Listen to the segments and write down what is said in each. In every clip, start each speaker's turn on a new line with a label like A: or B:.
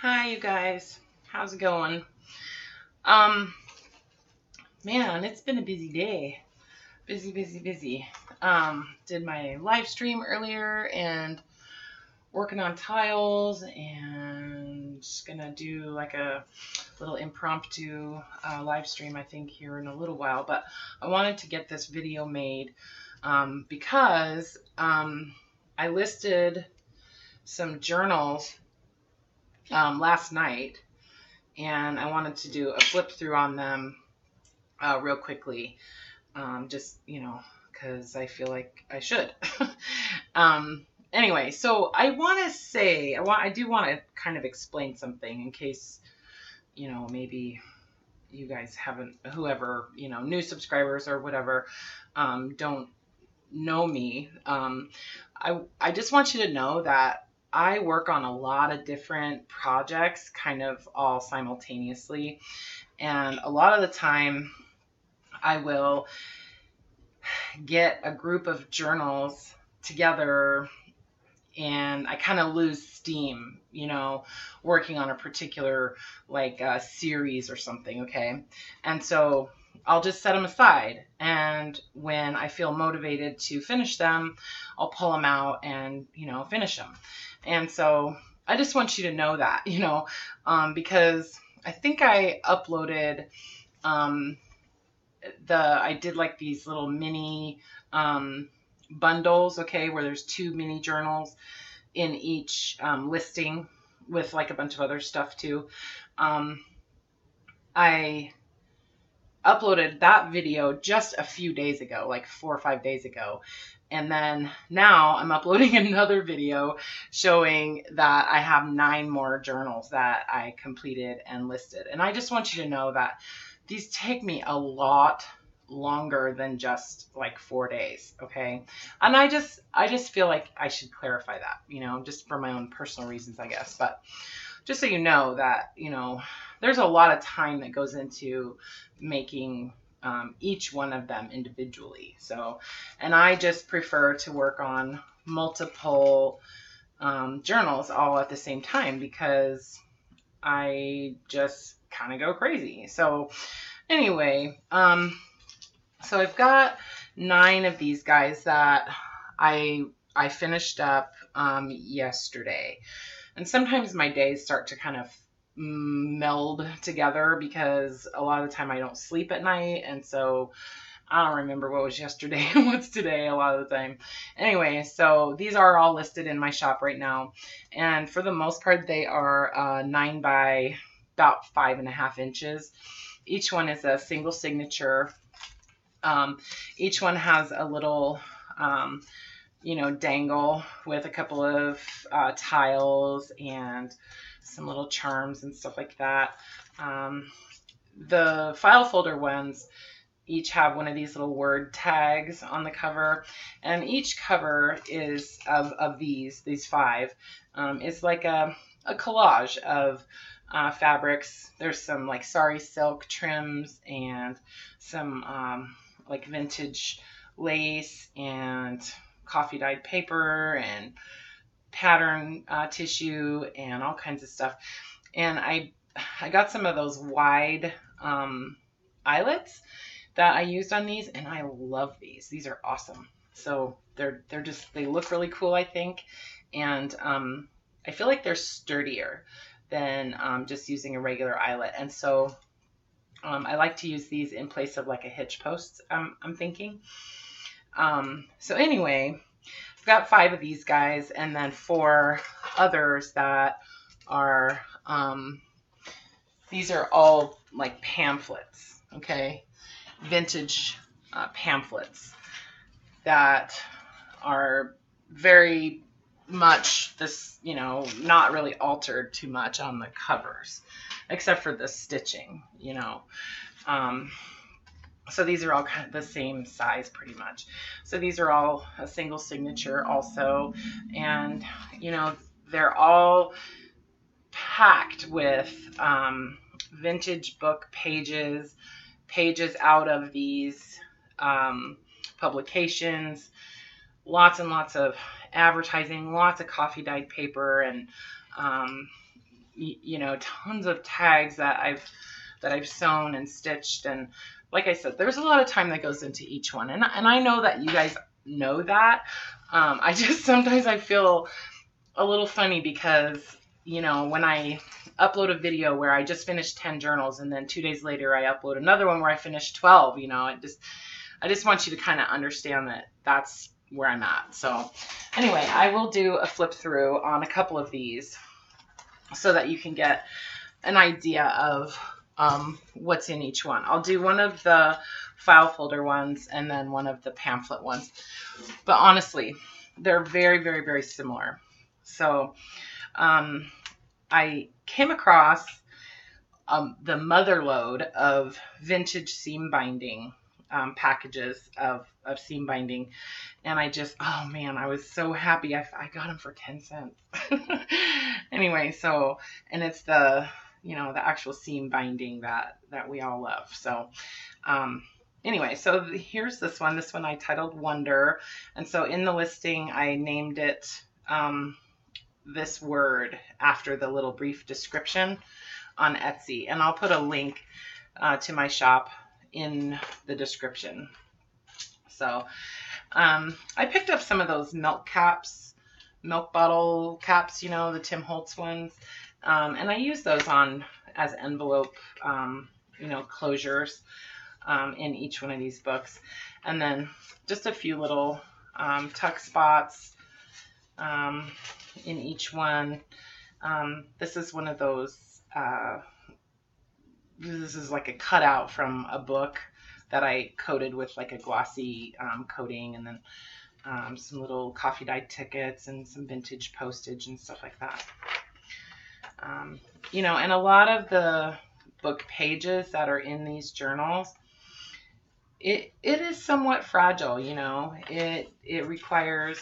A: Hi, you guys. How's it going? Um, Man, it's been a busy day. Busy, busy, busy. Did my live stream earlier and working on tiles and just gonna do like a little impromptu live stream, I think, here in a little while. But I wanted to get this video made because I listed some journals last night and I wanted to do a flip through on them real quickly, just, because I feel like I should. Anyway, so I want to say, I do want to kind of explain something in case, maybe you guys haven't, whoever, new subscribers or whatever, don't know me. I just want you to know that I work on a lot of different projects, kind of all simultaneously. And a lot of the time, I will get a group of journals together and I kind of lose steam, working on a particular series or something, okay? And so I'll just set them aside. And when I feel motivated to finish them, I'll pull them out and, finish them. And so I just want you to know that, because I think I uploaded, I did like these little mini bundles, okay, where there's 2 mini journals in each listing with like a bunch of other stuff too. I uploaded that video just a few days ago, like 4 or 5 days ago. And then now I'm uploading another video showing that I have 9 more journals that I completed and listed. And I just want you to know that these take me a lot longer than just like 4 days, okay? And I just feel like I should clarify that, just for my own personal reasons, I guess. But just so you know that, there's a lot of time that goes into making each one of them individually. So, and I just prefer to work on multiple journals all at the same time because I just kind of go crazy. So anyway, so I've got 9 of these guys that I finished up yesterday. And sometimes my days start to kind of meld together because a lot of the time I don't sleep at night, and so I don't remember what was yesterday and what's today a lot of the time. Anyway, so these are all listed in my shop right now, and for the most part they are 9 by about 5.5 inches. Each one is a single signature. Each one has a little dangle with a couple of tiles and some little charms and stuff like that. The file folder ones each have one of these little word tags on the cover, and each cover is of these 5 is like a collage of fabrics. There's some like sari silk trims and some like vintage lace and coffee dyed paper and pattern tissue and all kinds of stuff. And I got some of those wide eyelets that I used on these, and I love these. These are awesome. So they look really cool, I think, and I feel like they're sturdier than just using a regular eyelet. And so I like to use these in place of like a hitch post, I'm thinking. So anyway, I've got 5 of these guys and then 4 others that are, these are all like pamphlets, okay? Vintage pamphlets that are very much this, not really altered too much on the covers, except for the stitching, So these are all kind of the same size pretty much. So these are all a single signature also. And, they're all packed with vintage book pages out of these publications, lots and lots of advertising, lots of coffee dyed paper, and you know, tons of tags that I've sewn and stitched. And like I said, there's a lot of time that goes into each one. And I know that you guys know that. I just, sometimes I feel a little funny because, you know, when I upload a video where I just finished 10 journals and then 2 days later I upload another one where I finished 12, you know, I just want you to kind of understand that that's where I'm at. So anyway, I will do a flip through on a couple of these so that you can get an idea of what's in each one. I'll do one of the file folder ones and then one of the pamphlet ones. But honestly, they're very, very, very similar. So I came across the mother load of vintage seam binding packages of seam binding. And I just, oh man, I was so happy. I got them for 10 cents. Anyway, so, and it's the, you know, the actual seam binding that we all love. So, anyway, so here's this one. This one I titled Wonder. And so in the listing, I named it this word after the little brief description on Etsy. And I'll put a link to my shop in the description. So I picked up some of those milk bottle caps, you know, the Tim Holtz ones. And I use those on as envelope, you know, closures in each one of these books. And then just a few little tuck spots in each one. This is one of those, this is like a cutout from a book that I coated with like a glossy coating, and then some little coffee dyed tickets and some vintage postage and stuff like that. You know, and a lot of the book pages that are in these journals, it is somewhat fragile, you know. It requires,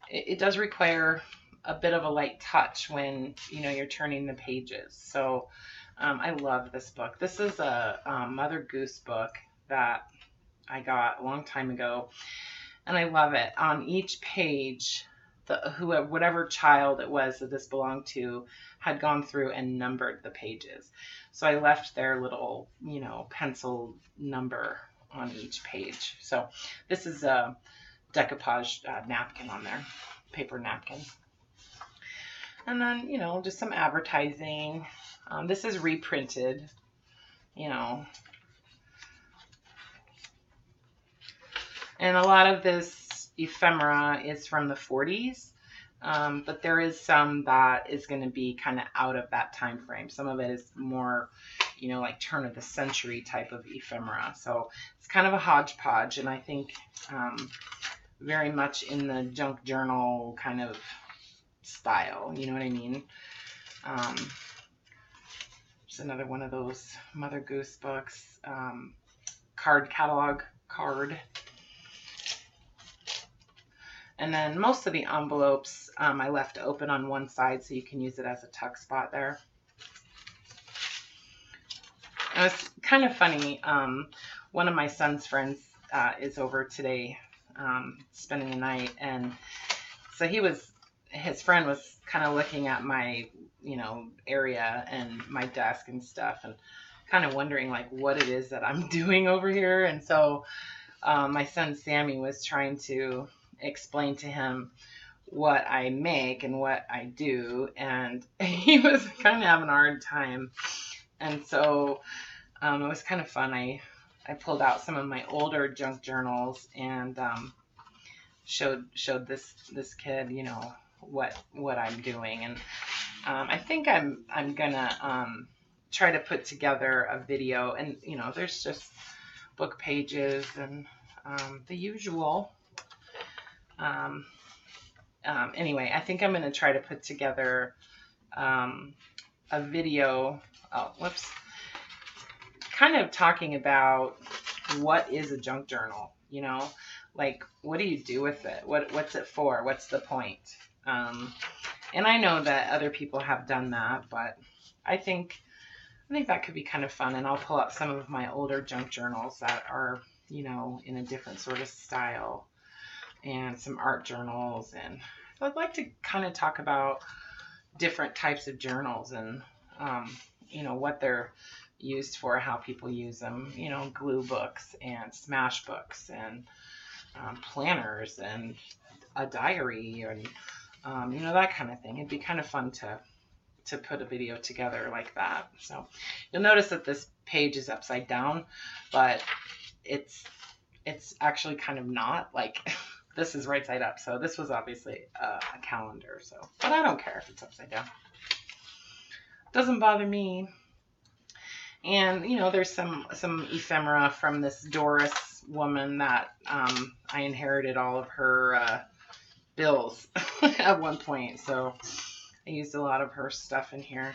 A: it does require a bit of a light touch when, you know, you're turning the pages. So I love this book. This is a Mother Goose book that I got a long time ago, and I love it. On each page, whatever child it was that this belonged to had gone through and numbered the pages. So I left their little, you know, pencil number on each page. So this is a decoupage napkin on there, paper napkin. And then, you know, just some advertising. This is reprinted, you know. And a lot of this ephemera is from the 40s, but there is some that is going to be kind of out of that time frame. Some of it is more, you know, like turn of the century type of ephemera. So it's kind of a hodgepodge, and I think very much in the junk journal kind of style, you know what I mean? Just another one of those Mother Goose books, card catalog card. And then most of the envelopes I left open on one side so you can use it as a tuck spot there. And it's kind of funny. One of my son's friends is over today spending the night, and so his friend was kind of looking at my, you know, area and my desk and stuff, and kind of wondering like what it is that I'm doing over here. And so my son Sammy was trying to explain to him what I make and what I do, and he was kind of having a hard time. And so it was kind of fun. I pulled out some of my older junk journals and showed this kid, you know, what I'm doing. And I think I'm gonna try to put together a video, and you know, there's just book pages and the usual. Anyway, I think I'm going to try to put together a video, kind of talking about what is a junk journal, you know, like what do you do with it? What's it for? What's the point? And I know that other people have done that, but I think that could be kind of fun. And I'll pull out some of my older junk journals that are, you know, in a different sort of style, and some art journals. And I'd like to kind of talk about different types of journals and, you know, what they're used for, how people use them, you know, glue books and smash books and planners and a diary and, you know, that kind of thing. It'd be kind of fun to put a video together like that. So you'll notice that this page is upside down, but it's actually kind of not. Like, this is right side up. So this was obviously a calendar. So, but I don't care if it's upside down. Doesn't bother me. And, you know, there's some ephemera from this Doris woman that I inherited all of her bills at one point. So I used a lot of her stuff in here.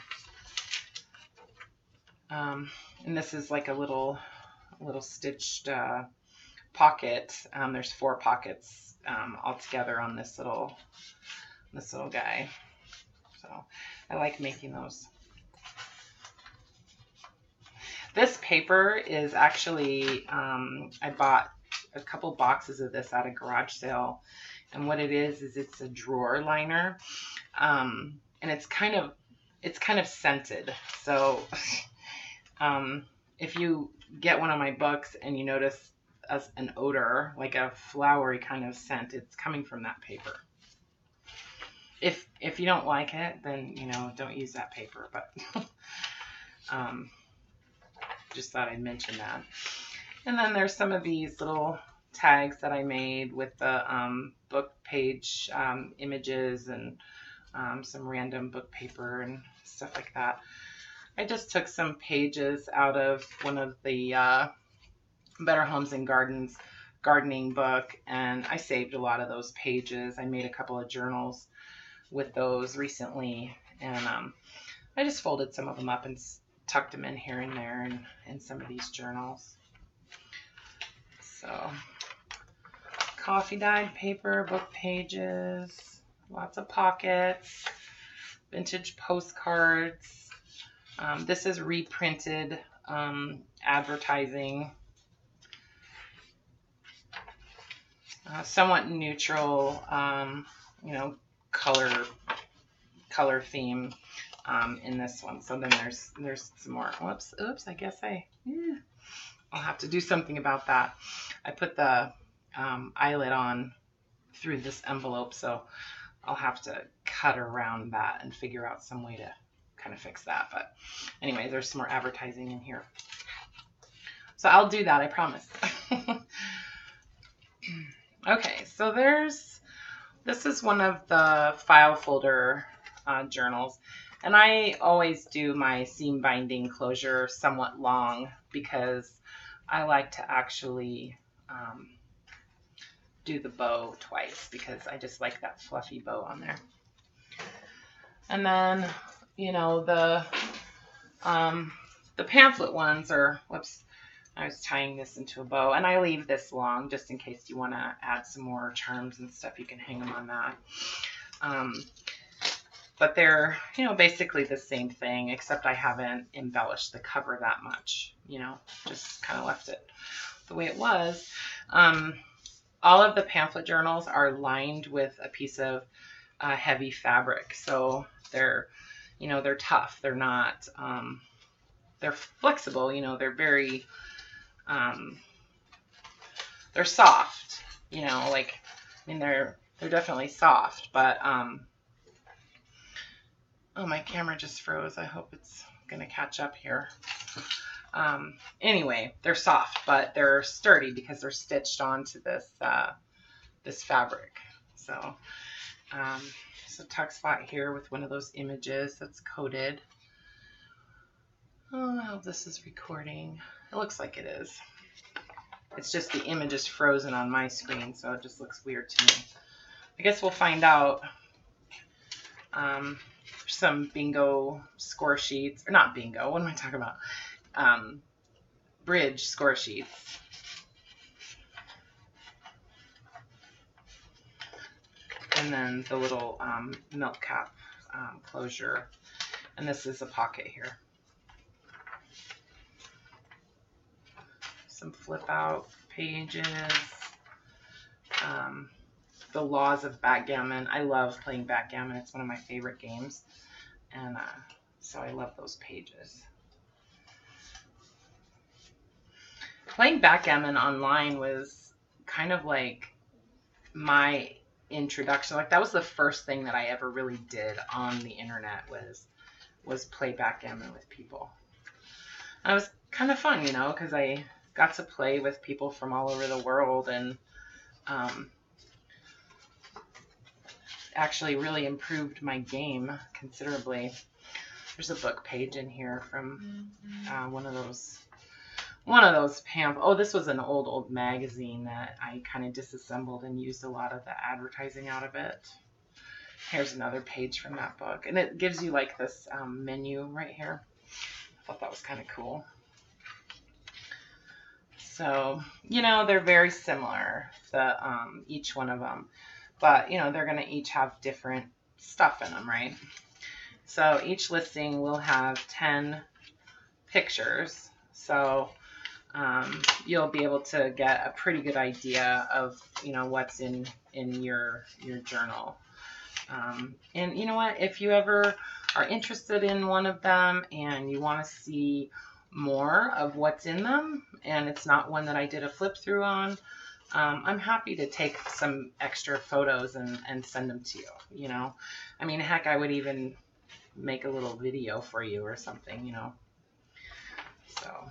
A: And this is like a little stitched pocket. There's 4 pockets all together on this little guy. So I like making those. This paper is actually, I bought a couple boxes of this at a garage sale. And what it is it's a drawer liner. And it's kind of scented. So if you get one of my books and you notice an odor, like a flowery kind of scent, it's coming from that paper. If you don't like it, then, you know, don't use that paper. But just thought I'd mention that. And then there's some of these little tags that I made with the book page images and some random book paper and stuff like that. I just took some pages out of one of the Better Homes and Gardens gardening book, and I saved a lot of those pages. I made a couple of journals with those recently, and I just folded some of them up and tucked them in here and there in some of these journals. So coffee dyed paper, book pages, lots of pockets, vintage postcards. This is reprinted advertising. Somewhat neutral, you know, color theme in this one. So then there's some more. Oops, I guess I'll have to do something about that. I put the eyelet on through this envelope, so I'll have to cut around that and figure out some way to kind of fix that. But anyway, there's some more advertising in here. So I'll do that, I promise. Okay, so this is one of the file folder journals. And I always do my seam binding closure somewhat long because I like to actually do the bow twice because I just like that fluffy bow on there. And then, you know, the pamphlet ones are, whoops, I was tying this into a bow, and I leave this long just in case you want to add some more charms and stuff. You can hang them on that. But they're, you know, basically the same thing, except I haven't embellished the cover that much, you know, just kind of left it the way it was. All of the pamphlet journals are lined with a piece of heavy fabric. So they're, you know, they're tough. They're not, they're flexible, you know, they're very, they're soft, you know, like, I mean, they're definitely soft, but, oh, my camera just froze. I hope it's going to catch up here. Anyway, they're soft, but they're sturdy because they're stitched onto this, this fabric. So, so tuck spot here with one of those images that's coated. Oh, I hope this is recording. It looks like it is. It's just the image is frozen on my screen, so it just looks weird to me. I guess we'll find out. Some bingo score sheets, or not bingo, what am I talking about? Bridge score sheets. And then the little milk cap closure. And this is a pocket here. Some flip out pages. the laws of backgammon. I love playing backgammon. It's one of my favorite games. And so I love those pages. Playing backgammon online was kind of like my introduction. Like that was the first thing that I ever really did on the internet was play backgammon with people. And it was kind of fun, you know, because I got to play with people from all over the world, and actually really improved my game considerably. There's a book page in here from one of those pamphlets. Oh, this was an old magazine that I kind of disassembled and used a lot of the advertising out of it. Here's another page from that book, and it gives you like this menu right here. I thought that was kind of cool. So, you know, they're very similar, each one of them, but you know, they're going to each have different stuff in them, right? So each listing will have 10 pictures. So you'll be able to get a pretty good idea of, you know, what's in your journal. And you know what, if you ever are interested in one of them and you want to see more of what's in them, and it's not one that I did a flip through on, I'm happy to take some extra photos and send them to you, you know. I mean, heck, I would even make a little video for you or something, you know. So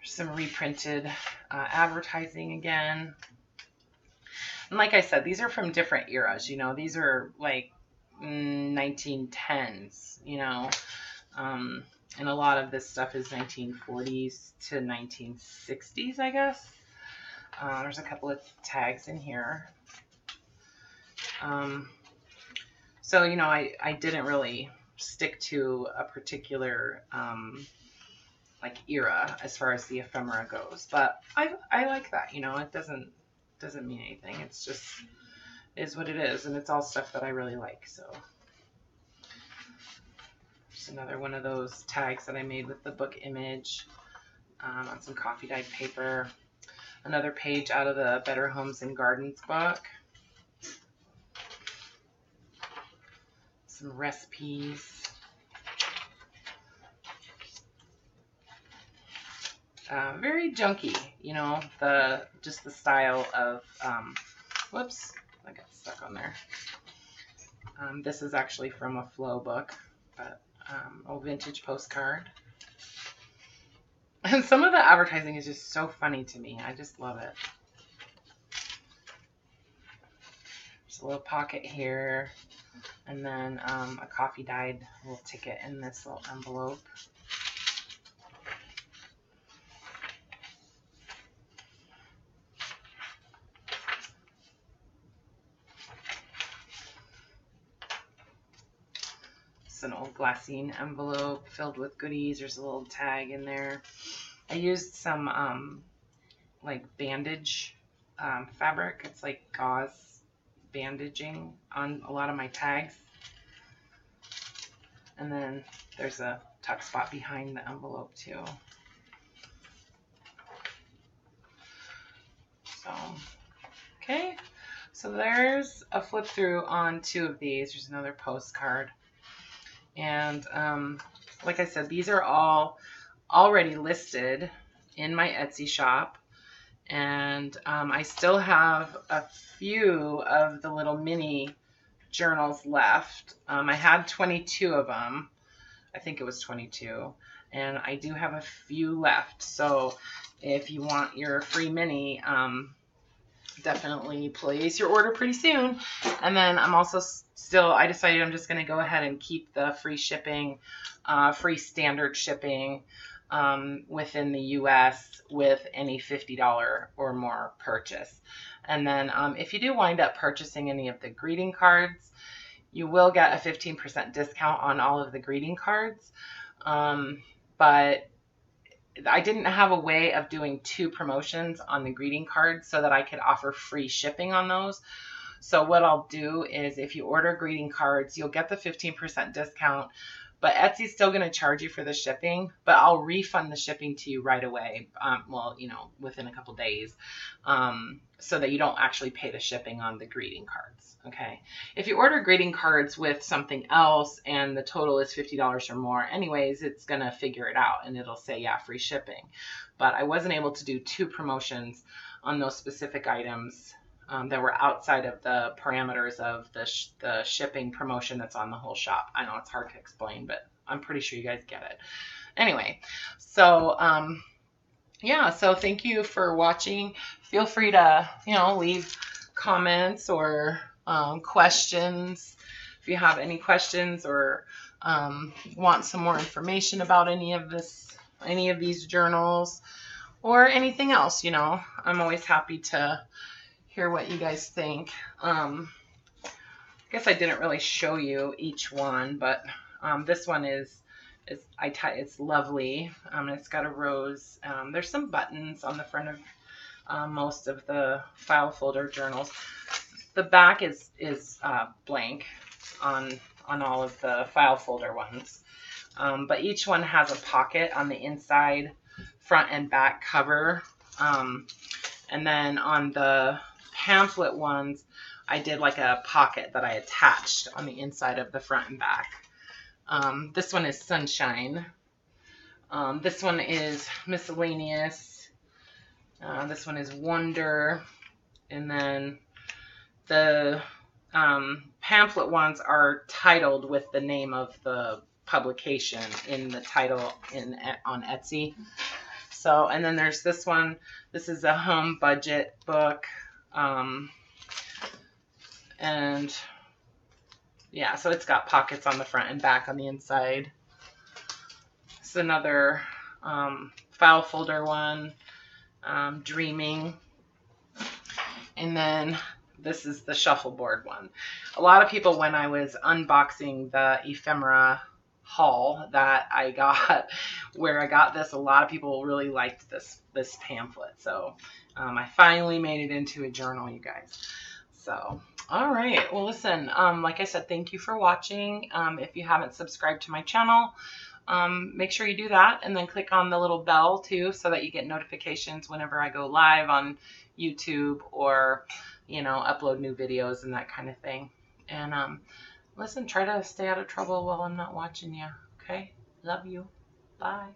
A: some reprinted advertising again. And like I said, these are from different eras, you know. These are like 1910s, you know. And a lot of this stuff is 1940s to 1960s, I guess. There's a couple of tags in here. So, you know, I didn't really stick to a particular like era as far as the ephemera goes, but I like that, you know. It doesn't mean anything. It's just is what it is, and it's all stuff that I really like. So just another one of those tags that I made with the book image on some coffee dyed paper. Another page out of the Better Homes and Gardens book. Some recipes. Very junky, you know, just the style of, whoops, I got stuck on there. This is actually from a Flow book, but a vintage postcard. And some of the advertising is just so funny to me. I just love it. There's a little pocket here, and then a coffee dyed little ticket in this little envelope. An old glassine envelope filled with goodies. There's a little tag in there. I used some like bandage fabric. It's like gauze bandaging on a lot of my tags. And then there's a tuck spot behind the envelope too. So, okay. So there's a flip through on 2 of these. There's another postcard. And like I said, these are all already listed in my Etsy shop. And I still have a few of the little mini journals left. I had 22 of them. I think it was 22. And I do have a few left. So if you want your free mini, definitely place your order pretty soon. And then I'm also I decided I'm just going to go ahead and keep the free shipping, free standard shipping within the US with any $50 or more purchase. And then if you do wind up purchasing any of the greeting cards, you will get a 15% discount on all of the greeting cards. But I didn't have a way of doing 2 promotions on the greeting cards so that I could offer free shipping on those. So what I'll do is if you order greeting cards, you'll get the 15% discount, but Etsy's still going to charge you for the shipping, but I'll refund the shipping to you right away. Well, you know, within a couple days, so that you don't actually pay the shipping on the greeting cards. Okay. If you order greeting cards with something else and the total is $50 or more, anyways, it's going to figure it out and it'll say, yeah, free shipping. But I wasn't able to do 2 promotions on those specific items that were outside of the parameters of the shipping promotion that's on the whole shop. I know it's hard to explain, but I'm pretty sure you guys get it. Anyway, so yeah, so thank you for watching. Feel free to, you know, leave comments or questions if you have any questions, or want some more information about any of these journals or anything else. You know, I'm always happy to hear what you guys think. I guess I didn't really show you each one, but this one it's lovely. It's got a rose. There's some buttons on the front of most of the file folder journals. The back is blank on all of the file folder ones, but each one has a pocket on the inside, front and back cover, and then on the pamphlet ones, I did like a pocket that I attached on the inside of the front and back. This one is Sunshine. This one is Miscellaneous. This one is Wonder. And then the pamphlet ones are titled with the name of the publication in the title on Etsy. So, and then there's this one. This is a home budget book. And yeah, so it's got pockets on the front and back on the inside. It's another file folder one, Dreaming. And then this is the shuffleboard one. A lot of people, when I was unboxing the ephemera haul that I got, where I got this, a lot of people really liked this pamphlet. So I finally made it into a journal, you guys. So, all right. Well, listen, like I said, thank you for watching. If you haven't subscribed to my channel, make sure you do that, and then click on the little bell too, so that you get notifications whenever I go live on YouTube, or, you know, upload new videos and that kind of thing. And listen, try to stay out of trouble while I'm not watching you. Okay? Love you. Bye.